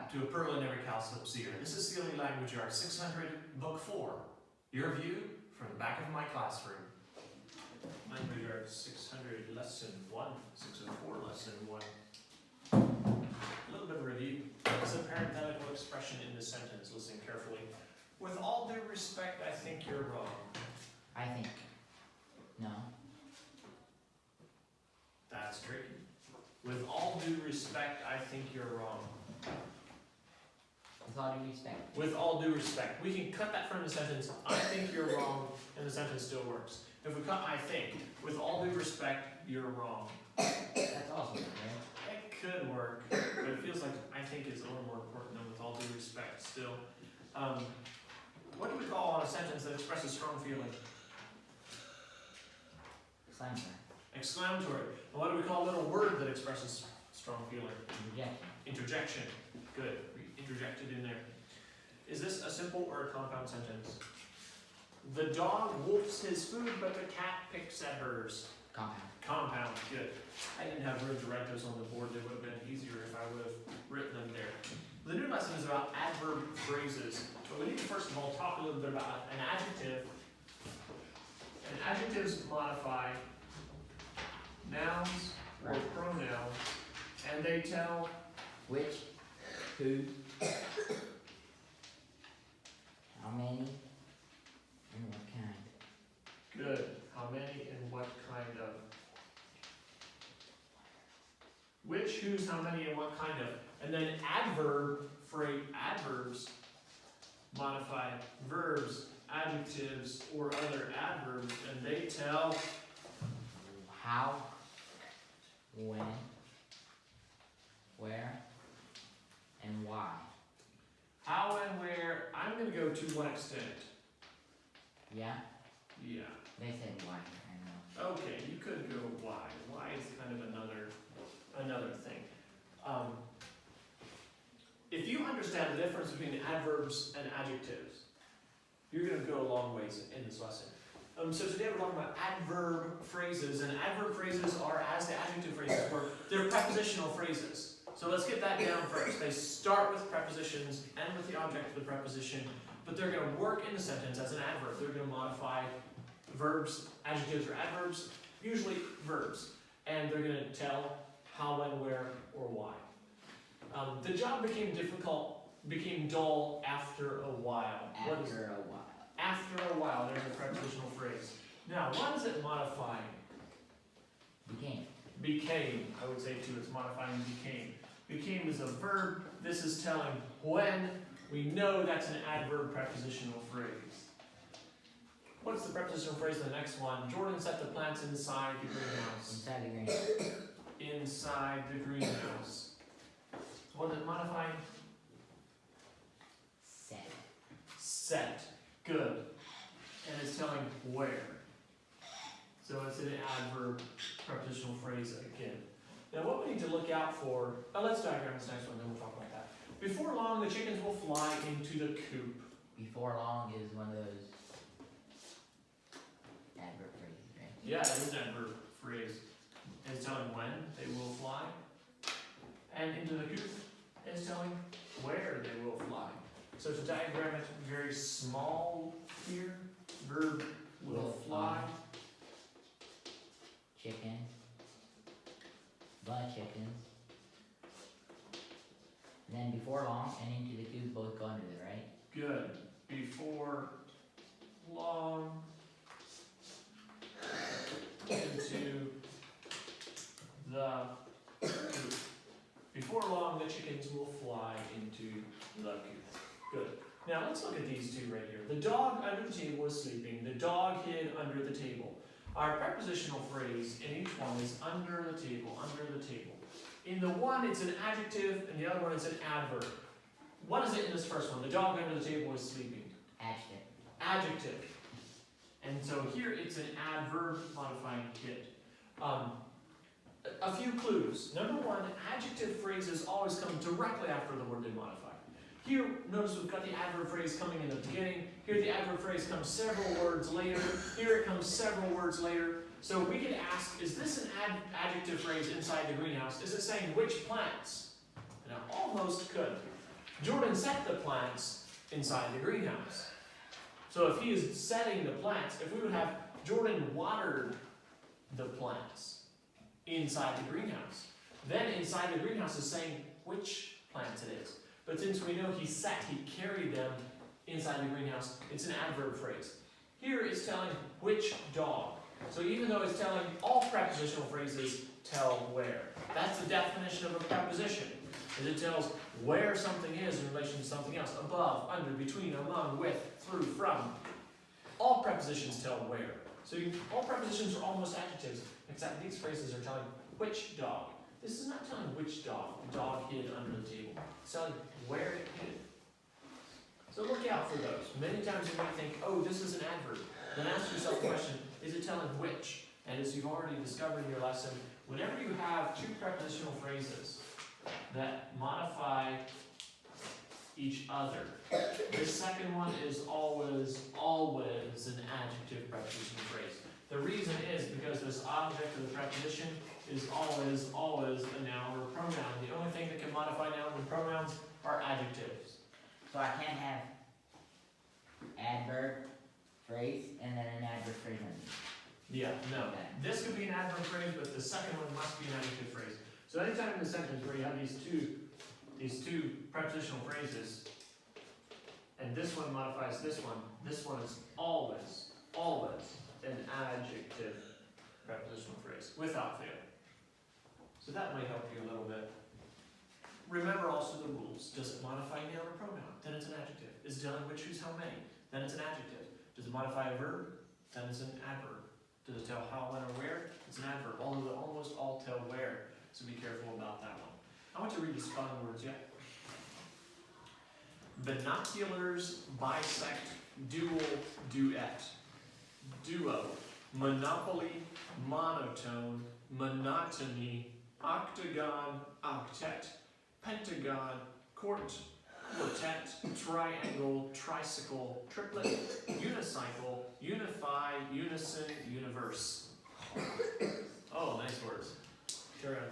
back to a preliminary cowslip seer. This is CLE Language Arts 600, Book 4. Your view from the back of my classroom. Language Arts 600, Lesson 1, 604, Lesson 1. A little bit of review. It's a parenthetical expression in the sentence. Listen carefully. With all due respect, I think you're wrong. I think. No. That's tricky. With all due respect, I think you're wrong. With all due respect. With all due respect. We can cut that from the sentence, I think you're wrong, and the sentence still works. If we cut I think, with all due respect, you're wrong. That's also good, right? It could work, but it feels like I think is a little more important than with all due respect still. What do we call a sentence that expresses strong feeling? Exclamatory. Exclamatory. And what do we call a little word that expresses strong feeling? Interjection. Interjection. Good. We interjected in there. Is this a simple or a compound sentence? The dog wolfs his food, but the cat picks at hers. Compound. Compound. Good. I didn't have room to write those on the board. They would have been easier if I would have written them there. The new lesson is about adverb phrases. But we need to first of all talk a little bit about an adjective. And adjectives modify nouns or pronouns, and they tell which, who, how many, and what kind. good. How many and what kind of. Which, whose, how many, and what kind of. And then adverbs modify verbs, adjectives, or other adverbs, and they tell How, when, where, and why. how and where. I'm going to go to what extent. Yeah? Yeah. They said why, I know. Okay, you could go why. Why is kind of another thing. If you understand the difference between adverbs and adjectives, you're going to go a long ways in this lesson. So today we're talking about adverb phrases, and adverb phrases are as the adjective phrases were. They're prepositional phrases. So let's get that down first. They start with prepositions and with the object of the preposition, but they're going to work in the sentence as an adverb. They're going to modify verbs, adjectives, or adverbs, usually verbs, and they're going to tell how, when, where, or why. The job became dull after a while. After a while. After a while, there's a prepositional phrase. Now, what is it modifying? Became. Became, I would say too, it's modifying became. Became is a verb. This is telling when. We know that's an adverb prepositional phrase. What's the prepositional phrase in the next one? Jordan set the plants inside the greenhouse. Inside the greenhouse. Inside the greenhouse. What is it modifying? Set. Set. Good. And it's telling where. So it's an adverb prepositional phrase again. Now what we need to look out for, let's diagram this next one, then we'll talk about that. Before long, the chickens will fly into the coop. Before long is one of those adverb phrases, right? Yeah, it is an adverb phrase. It's telling when they will fly. And into the coop is telling where they will fly. So to diagram it very small here, verb will fly. Chicken. The chickens. And then before long and into the coop both go under there, right? Good. Before long into the coop. Before long, the chickens will fly into the coop. Good. Now let's look at these two right here. The dog under the table was sleeping. The dog hid under the table. Our prepositional phrase in each one is under the table, under the table. In the one, it's an adjective, and the other one, it's an adverb. What is it in this first one? The dog under the table was sleeping. Adjective. Adjective. And so here it's an adverb modifying it. A few clues. Number one, adjective phrases always come directly after the word they modify. Here, notice we've got the adverb phrase coming in the beginning. Here the adverb phrase comes several words later. Here it comes several words later. So we could ask, is this an adjective phrase inside the greenhouse? Is it saying which plants? And it almost could. Jordan set the plants inside the greenhouse. So if he is setting the plants, if we would have Jordan watered the plants inside the greenhouse, then inside the greenhouse is saying which plants it is. But since we know he set, he carried them inside the greenhouse, it's an adverb phrase. Here it's telling which dog. So even though it's telling all prepositional phrases tell where. That's the definition of a preposition. Is it tells where something is in relation to something else. Above, under, between, among, with, through, from. All prepositions tell where. So all prepositions are almost adjectives, except these phrases are telling which dog. This is not telling which dog. The dog hid under the table. It's telling where it hid. So look out for those. Many times you might think, oh, this is an adverb. Then ask yourself the question, is it telling which? And as you've already discovered in your lesson, whenever you have two prepositional phrases that modify each other, this second one is always an adjective prepositional phrase. The reason is because this object of the preposition is always a noun or a pronoun. The only thing that can modify nouns and pronouns are adjectives. So I can't have adverb phrase and then an adverb phrase underneath. Yeah, no. Okay. This could be an adverb phrase, but the second one must be an adjective phrase. So anytime in the sentence where you have these two prepositional phrases, and this one modifies this one is always an adjective prepositional phrase, without fail. So that might help you a little bit. Remember also the rules. Does it modify noun or pronoun? Then it's an adjective. Is it telling which, whose, how many? Then it's an adjective. Does it modify a verb? Then it's an adverb. Does it tell how, when, or where? It's an adverb. Although they almost all tell where. So be careful about that one. I want to read the spelling words yet. Binoculars, bisect, dual, duet. Duo, monopoly, monotone, monotony, octagon, octet, pentagon, quartet, triangle, tricycle, triplet, unicycle, unify, unison, universe. Oh, nice words. Carry on.